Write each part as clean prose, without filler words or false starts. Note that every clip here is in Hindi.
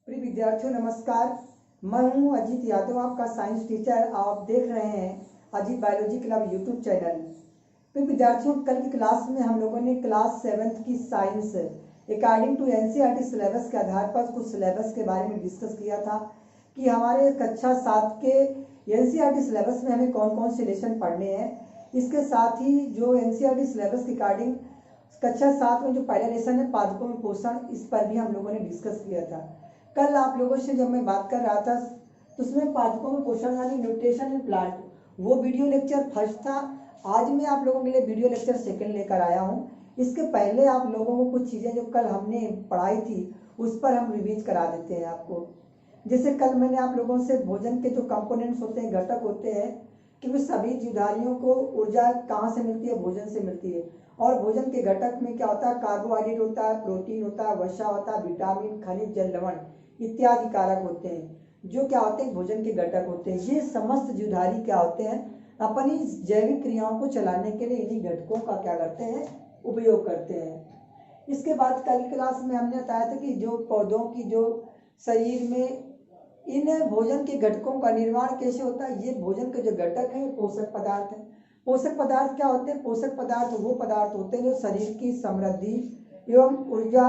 प्रिय विद्यार्थियों नमस्कार। मैं हूं अजीत यादव, आपका साइंस टीचर। आप देख रहे हैं Ajit biology club YouTube channel. प्रिय विद्यार्थियों, कल की क्लास में हम लोगों ने क्लास 7th की science according to NCERT syllabus के आधार पर कुछ सिलेबस के बारे में डिस्कस किया था कि हमारे कक्षा 7 के एनसीईआरटी सिलेबस में हमें कौन कौन से लेसन पढ़ने हैं। इसके साथ ही जो एनसीईआरटी सिलेबस के अकॉर्डिंग कक्षा 7 में जो पहला लेसन है पादपों में पोषण, इस पर भी हम लोगों ने डिस्कस किया था। कल आप लोगों से जब मैं बात कर रहा था तो उसमें पादपों में पोषण यानी न्यूट्रिशन इन प्लांट, वो वीडियो लेक्चर फर्स्ट था। आज मैं आप लोगों के लिए वीडियो लेक्चर सेकंड लेकर आया हूं। इसके पहले आप लोगों को कुछ चीज़ें जो कल हमने पढ़ाई थी उस पर हम रिवीज करा देते हैं आपको। जैसे कल मैंने आप लोगों से भोजन के जो कंपोनेंट्स होते हैं, घटक होते हैं, कि वे सभी जीवधारियों को ऊर्जा कहाँ से मिलती है, भोजन से मिलती है। और भोजन के घटक में क्या होता है, कार्बोहाइड्रेट होता है, प्रोटीन होता है, वसा होता है, विटामिन, खनिज, जल, लवण इत्यादि कारक होते हैं जो क्या होते हैं, भोजन के घटक होते हैं। ये समस्त जीवधारी क्या होते हैं, अपनी जैविक क्रियाओं को चलाने के लिए इन्हीं घटकों का क्या करते हैं, उपयोग करते हैं। इसके बाद कल क्लास में हमने बताया था कि जो पौधों की जो शरीर में इन भोजन के घटकों का निर्माण कैसे होता है। ये भोजन के जो घटक हैं पोषक पदार्थ हैं। पोषक पदार्थ क्या होते हैं, पोषक पदार्थ वो पदार्थ होते हैं जो शरीर की समृद्धि एवं ऊर्जा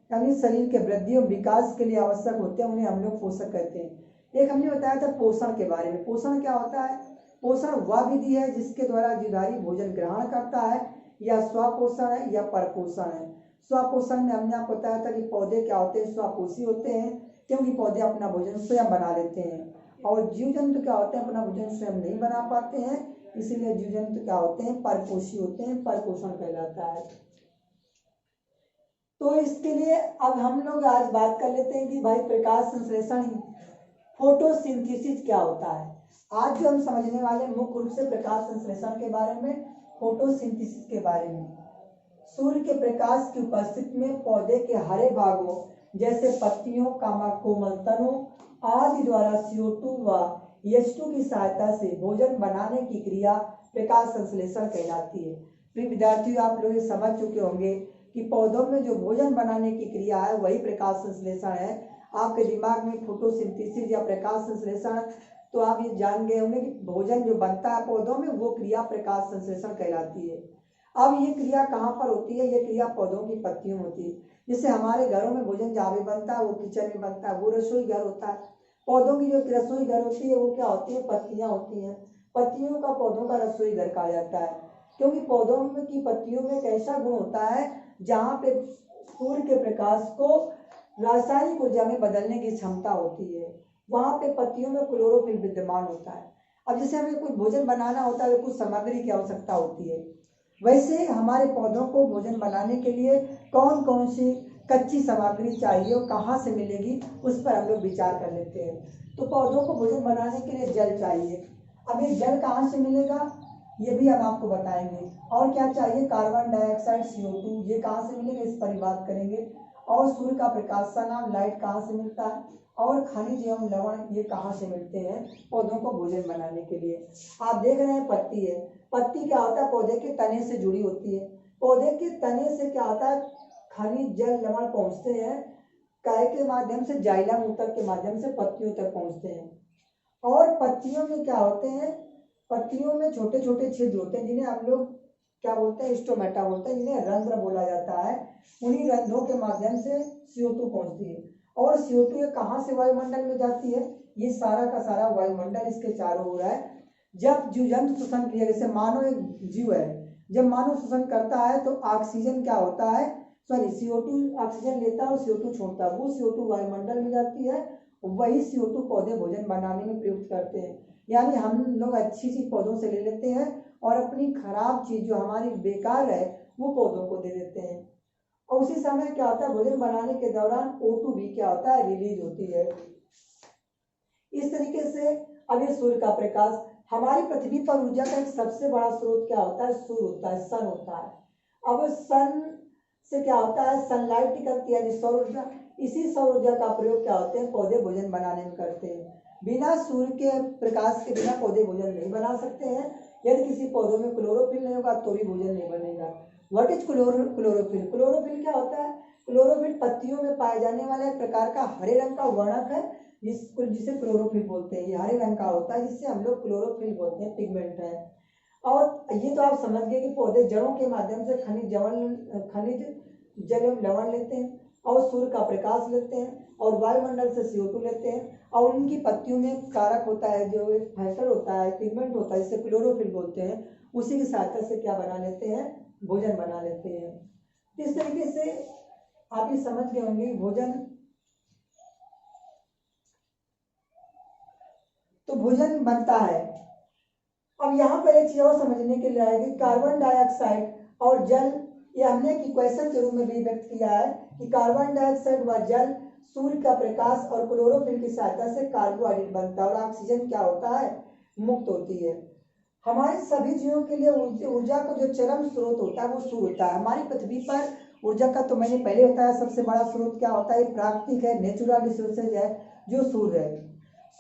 यानी शरीर के वृद्धि एवं विकास के लिए आवश्यक होते हैं, उन्हें हम लोग पोषक कहते हैं। एक हमने बताया था पोषण के बारे में। पोषण क्या होता है, पोषण वह विधि है जिसके द्वारा जीवधारी भोजन ग्रहण करता है, या स्वपोषण है या परपोषण है। स्वपोषण में हमने आपको बताया था कि पौधे क्या होते हैं, स्वपोषी होते हैं क्योंकि पौधे अपना भोजन स्वयं बना लेते हैं। और जीव जंतु क्या होते हैं, अपना भोजन स्वयं नहीं बना पाते हैं, इसीलिए जीव जंतु क्या होते हैं, परपोषी होते हैं, परपोषण कहलाता है। तो इसके लिए अब हम लोग आज बात कर लेते हैं कि भाई प्रकाश संश्लेषण फोटोसिंथेसिस क्या होता है। आज जो हम समझने वाले मुख्य रूप से प्रकाश संश्लेषण के बारे में, फोटोसिंथेसिस के बारे में। सूर्य के प्रकाश की उपस्थिति में पौधे के हरे भागों जैसे पत्तियों, कोमल तनों आदि द्वारा CO2 व H2 की सहायता से भोजन बनाने की क्रिया प्रकाश संश्लेषण कहलाती है। प्रिय विद्यार्थियों, आप लोग ये समझ चुके होंगे कि पौधों में जो भोजन बनाने की क्रिया है वही प्रकाश संश्लेषण है। आपके दिमाग में फोटोसिंथेसिस या प्रकाश संश्लेषण, तो आप ये जान गए होंगे कि भोजन जो बनता है पौधों में वो क्रिया प्रकाश संश्लेषण कहलाती है। अब ये क्रिया कहाँ पर होती है, ये क्रिया पौधों की पत्तियों में होती है। जैसे हमारे घरों में भोजन जहाँ भी बनता है वो किचन में बनता है, वो रसोई घर होता है। पौधों की जो रसोई घर होती है वो क्या होती है, पत्तियां होती हैं। पत्तियों का पौधों का रसोई घर कहा जाता है क्योंकि पौधों में की पत्तियों में एक ऐसा गुण होता है जहाँ पे सूर्य के प्रकाश को रासायनिक ऊर्जा में बदलने की क्षमता होती है। वहाँ पे पत्तियों में क्लोरोफिल विद्यमान होता है। अब जैसे हमें कुछ भोजन बनाना होता है, कुछ सामग्री की आवश्यकता होती है, वैसे हमारे पौधों को भोजन बनाने के लिए कौन कौन सी कच्ची सामग्री चाहिए और कहाँ से मिलेगी, उस पर हम लोग विचार कर लेते हैं। तो पौधों को भोजन बनाने के लिए जल चाहिए। अब ये जल कहाँ से मिलेगा ये भी हम आपको बताएंगे। और क्या चाहिए, कार्बन डाइऑक्साइड, CO2, ये कहाँ से मिलेगा इस पर बात करेंगे। और सूर्य का प्रकाश का नाम, लाइट कहाँ से मिलता है, और खनिज एवं लवण ये कहाँ से मिलते हैं पौधों को भोजन बनाने के लिए। आप देख रहे हैं पत्ती है। पत्ती क्या होता है, पौधे के तने से जुड़ी होती है। पौधे के तने से क्या होता है, खनिज, जल, लवण पहुंचते हैं काय के माध्यम से, जाइलम ऊतक के माध्यम से पत्तियों तक पहुंचते हैं। और पत्तियों में क्या होते हैं, पत्तियों में छोटे छोटे छिद्र होते हैं जिन्हें हम लोग क्या बोलते हैं, स्टोमेटा बोलते हैं, जिन्हें रंध्र बोला जाता है। उन्हीं रंध्रों के माध्यम से CO2 पहुंचती है। और CO2 कहाँ से वायुमंडल में जाती है, ये सारा का सारा वायुमंडल इसके चारों ओर है। जब जीव जंतु श्वसन क्रिया, जैसे मानव एक जीव है, जब मानव श्वसन करता है तो ऑक्सीजन क्या होता है, सॉरी CO2 ऑक्सीजन लेता है और CO2 छोड़ता है, वो CO2 वायुमंडल में जाती है। वही CO2 पौधे भोजन बनाने में प्रयुक्त करते हैं। यानी हम लोग अच्छी चीज पौधों से ले लेते हैं और अपनी खराब चीज जो हमारी बेकार है वो पौधों को दे देते हैं। और उसी समय क्या होता है, भोजन बनाने के दौरान O2 भी क्या होता है, रिलीज होती है। इस तरीके से अब ये सूर्य का प्रकाश, हमारी पृथ्वी पर ऊर्जा का एक सबसे बड़ा स्रोत क्या होता है, सूर्य होता है, सन होता है। अब सन से क्या होता है, सनलाइट निकलती है, सौर ऊर्जा। इसी सौर ऊर्जा का प्रयोग क्या होते हैं, पौधे भोजन बनाने में करते हैं। बिना सूर्य के प्रकाश के बिना पौधे भोजन नहीं बना सकते हैं। यदि किसी पौधों में क्लोरोफिल नहीं होगा तो भी भोजन नहीं बनेगा। व्हाट इज क्लोरोफिल, क्लोरोफिल क्या होता है, क्लोरोफिल पत्तियों में पाए जाने वाला एक प्रकार का हरे रंग का वर्णक है जिसे क्लोरोफिल बोलते हैं। ये हरे रंग का होता है जिससे हम लोग क्लोरोफिल बोलते हैं, पिगमेंट है। और ये तो आप समझ गए कि पौधे जड़ों के माध्यम से खनिज जल एवं लवण लेते हैं और सूर्य का प्रकाश लेते हैं और वायुमंडल से CO2 लेते हैं और उनकी पत्तियों में कारक होता है, जो एक फैक्टर होता है, पिगमेंट होता है, जिसे क्लोरोफिल बोलते हैं। उसी की सहायता से क्या बना लेते हैं, भोजन बना लेते हैं। इस तरीके से आप ये समझ गए होंगे भोजन, तो भोजन बनता है। अब यहाँ पर एक चीज और समझने के लिए आएगी, कार्बन डाइऑक्साइड और जल, ये हमने एक इक्वेशन के रूप में भी व्यक्त किया है कि कार्बन डाइऑक्साइड व जल, सूर्य का प्रकाश और क्लोरोफिल की सहायता से कार्बोहाइड्रेट बनता है और ऑक्सीजन क्या होता है, मुक्त होती है। हमारे सभी जीवों के लिए ऊर्जा का जो चरम स्रोत होता है वो सूर्य होता है। हमारी पृथ्वी पर ऊर्जा का तो मैंने पहले बताया, सबसे बड़ा स्रोत क्या होता है, प्राकृतिक है, नेचुरल रिसोर्सेज है, जो सूर्य है।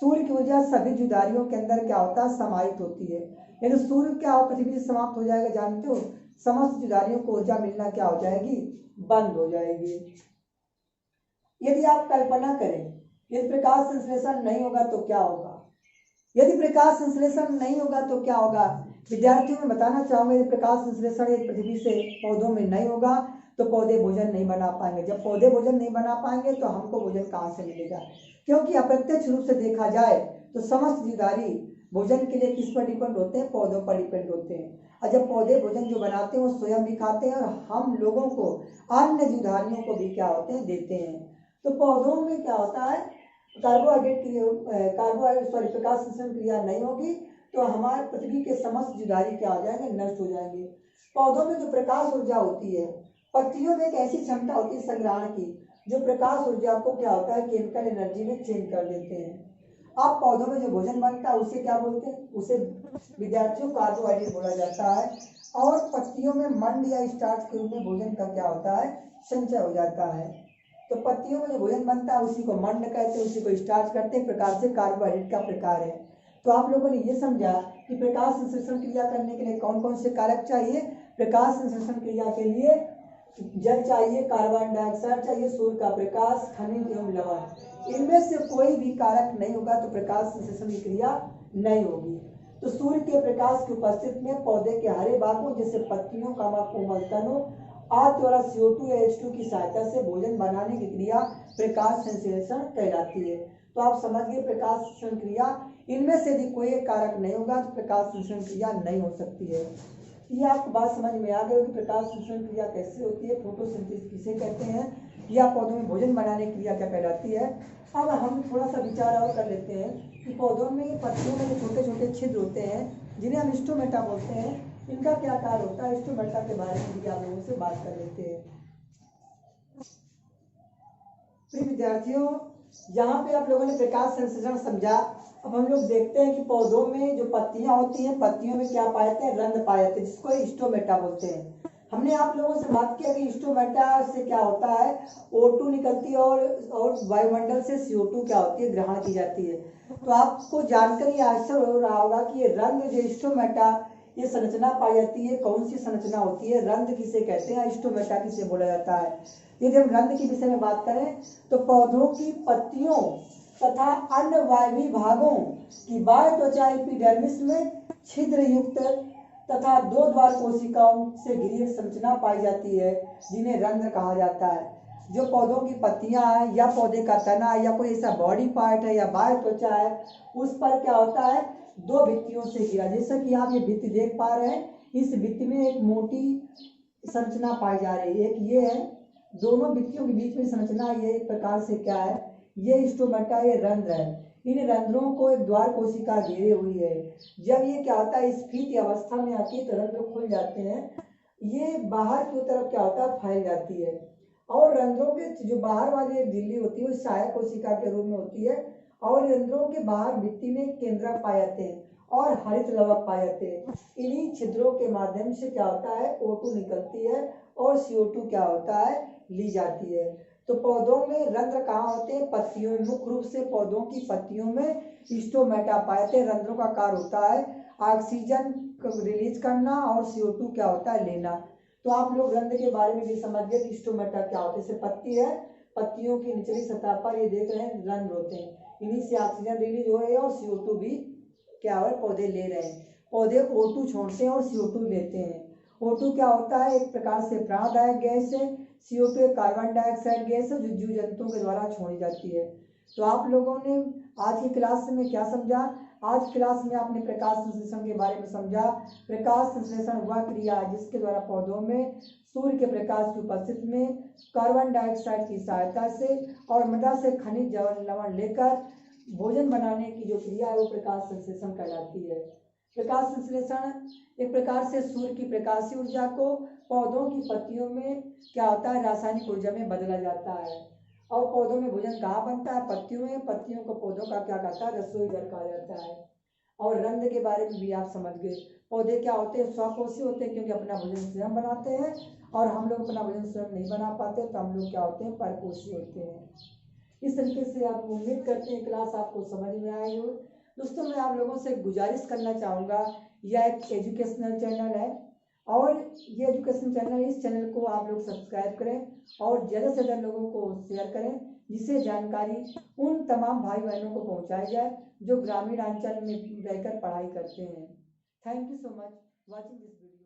सूर्य की ऊर्जा सभी जीवधारियों के अंदर क्या होता है, समाहित होती है। यदि सूर्य क्या हो, पृथ्वी से समाप्त हो जाएगा, जानते हो, समस्त जीवधारियों को ऊर्जा मिलना क्या हो जाएगी, बंद हो जाएगी। यदि आप कल्पना करें, यदि प्रकाश संश्लेषण नहीं होगा तो क्या होगा, यदि प्रकाश संश्लेषण नहीं होगा तो क्या होगा। विद्यार्थियों में बताना चाहूंगा, यदि प्रकाश संश्लेषण एक पृथ्वी से पौधों में नहीं होगा तो पौधे भोजन नहीं बना पाएंगे। जब पौधे भोजन नहीं बना पाएंगे तो हमको भोजन कहाँ से मिलेगा, क्योंकि अप्रत्यक्ष रूप से देखा जाए तो समस्त जीवधारी भोजन के लिए किस पर डिपेंड होते हैं, पौधों पर डिपेंड होते हैं। और जब पौधे भोजन जो बनाते हैं वो स्वयं भी खाते हैं और हम लोगों को, अन्य जीवधारियों को भी क्या होते हैं, देते हैं। तो पौधों में क्या होता है, प्रकाश संश्लेषण क्रिया नहीं होगी तो हमारे पृथ्वी के समस्त जीवधारी क्या हो जाएंगे, नष्ट हो जाएंगे। पौधों में जो प्रकाश ऊर्जा होती है, पत्तियों में एक ऐसी क्षमता होती है संग्रहण की, जो प्रकाश ऊर्जा को क्या होता है, केमिकल एनर्जी में चेंज कर देते हैं। अब पौधों में जो भोजन बनता है उसे क्या बोलते हैं, उसे विद्यार्थियों कार्बोहाइड्रेट बोला जाता है। और पत्तियों में मंड या स्टार्च के रूप में भोजन का क्या होता है, संचय हो जाता है। तो पत्तियों में जो भोजन बनता है उसी को मंड कहते हैं, उसी को स्टार्च करते हैं, प्रकार से कार्बोहाइड्रेट का प्रकार है। तो आप लोगों ने ये समझा कि प्रकाश संश्लेषण क्रिया करने के लिए कौन कौन से कारक चाहिए। प्रकाश संश्लेषण क्रिया के लिए जल चाहिए, कार्बन डाइऑक्साइड चाहिए, सूर्य का प्रकाश, खनिज एवं लवण। इनमें से कोई भी कारक नहीं होगा तो प्रकाश संश्लेषण की क्रिया नहीं होगी। तो सूर्य के प्रकाश की उपस्थिति में पौधे के हरे भागों जैसे पत्तियों, कोमल तनों आदि द्वारा CO2 या H2 की सहायता से भोजन बनाने की क्रिया प्रकाश संश्लेषण कहलाती है। तो आप समझिए प्रकाश संश्लेषण क्रिया, इनमें से भी कोई कारक नहीं होगा तो प्रकाश संश्लेषण क्रिया नहीं हो सकती है। ये आपको बात समझ में आ गई होगी, प्रकाश संश्लेषण क्रिया कैसे होती है, फोटोसिंथेसिस किसे कहते हैं, या पौधों में भोजन बनाने की क्रिया क्या कहलाती है। अब हम थोड़ा सा विचार और कर लेते हैं कि पौधों में, पत्तियों में जो छोटे छोटे छिद्र होते हैं जिन्हें हम स्टोमेटा बोलते हैं, इनका क्या कार्य होता है, स्टोमेटा के बारे में भी आप लोगों से बात कर लेते हैं। प्रिय विद्यार्थियों, यहाँ पे आप लोगों ने प्रकाश संश्लेषण समझा। अब हम लोग देखते हैं कि पौधों में जो पत्तियां होती हैं, पत्तियों में क्या पाए जाते हैं, रंध्र पाए जाते हैं, जिसको स्टोमेटा बोलते हैं। हमने आप लोगों से बात किया कि स्टोमेटा से क्या होता है, O2 निकलती है और वायुमंडल से CO2 क्या होती है, ग्रहण की जाती है। तो आपको जानकर ये आश्चर्य हो रहा होगा कि ये रंध्र जो स्टोमेटा, ये संरचना पाई जाती है, कौन सी संरचना होती है, रंध्र किसे कहते हैं, स्टोमेटा किसे बोला जाता है। यदि हम रंध्र के विषय में बात करें तो पौधों की पत्तियों तथा अन्य वायवीय भागों की बाह्य त्वचा एपिडर्मिस में छिद्र युक्त तथा दो द्वार कोशिकाओं से घिरी एक संरचना पाई जाती है जिन्हें रंध्र कहा जाता है। जो पौधों की पत्तियां हैं या पौधे का तना या कोई ऐसा बॉडी पार्ट है या बाह्य त्वचा है, उस पर क्या होता है, दो भित्तियों से घिरा। जैसा कि आप ये भित्ति देख पा रहे हैं, इस भित्ति में एक मोटी संरचना पाई जा रही है, एक ये है, दोनों भित्तियों के बीच में संरचना ये एक प्रकार से क्या है, ये स्टोमेटा, ये रंध्र है। इन रंध्रों को एक द्वार कोशिका घेरे हुई है। जब ये क्या होता है, स्फीत अवस्था में आती है तो रंध्र खुल जाते हैं, ये बाहर की तरफ क्या होता है, फैल जाती है। और रंध्रों के जो बाहर वाली एक झिल्ली होती है वो सहायक कोशिका के रूप में होती है, और रंध्रों के बाहर भित्ति में केंद्रक पाए जाते हैं और हरित लवक पाए जाते हैं। इन्हीं छिद्रों के माध्यम से क्या होता है, O2 निकलती है और CO2 क्या होता है, ली जाती है। तो पौधों में रंध्र कहाँ होते हैं, पत्तियों में। मुख्य रूप से पौधों की पत्तियों में स्टोमेटा पाए जाते हैं। रंध्रों का कार्य होता है ऑक्सीजन रिलीज करना और CO2 क्या होता है, लेना। तो आप लोग रंध्र के बारे में भी समझ गए कि स्टोमेटा क्या होता है। जैसे पत्ती है, पत्तियों की निचली सतह पर ये देख रहे हैं रंध्र होते हैं, इन्हीं से ऑक्सीजन रिलीज हो रही है और CO2 भी क्या है पौधे ले रहे हैं। पौधे O2 छोड़ते हैं और CO2 लेते हैं। O2 क्या होता है, एक प्रकार से प्राणदायक गैस है। CO2 एक कार्बन डाइऑक्साइड गैस है जो जीव जंतुओं के द्वारा छोड़ी जाती है। तो आप लोगों ने आज की क्लास में क्या समझा? आज क्लास में आपने प्रकाश संश्लेषण के बारे में समझा। प्रकाश संश्लेषण वह क्रिया है जिसके द्वारा पौधों में सूर्य के प्रकाश की उपस्थिति में कार्बन डाइऑक्साइड की सहायता से और मृदा से खनिज लवण लेकर भोजन बनाने की जो क्रिया है वो प्रकाश संश्लेषण कहलाती है। प्रकाश संश्लेषण एक प्रकार से सूर्य की प्रकाशीय ऊर्जा को पौधों की पत्तियों में क्या होता है रासायनिक ऊर्जा में बदला जाता है। और पौधों में भोजन कहाँ बनता है? पत्तियों में। पत्तियों को पौधों का क्या कहता है? रसोई घर कहा जाता है। और रंध्र के बारे में भी आप समझ गए। पौधे क्या होते हैं? स्वकोषी होते हैं क्योंकि अपना भोजन स्वयं बनाते हैं, और हम लोग अपना भोजन स्वयं नहीं बना पाते तो हम लोग क्या होते हैं? परपोषी होते हैं। इस तरीके से आप उम्मीद करते हैं क्लास आपको समझ में आई हो। दोस्तों मैं आप लोगों से गुजारिश करना चाहूँगा, यह एक एजुकेशनल चैनल है और ये एजुकेशन चैनल, इस चैनल को आप लोग सब्सक्राइब करें और ज़्यादा से ज़्यादा लोगों को शेयर करें जिससे जानकारी उन तमाम भाई बहनों को पहुंचाई जाए जो ग्रामीण अंचल में रहकर पढ़ाई करते हैं। Thank you so much watching this video.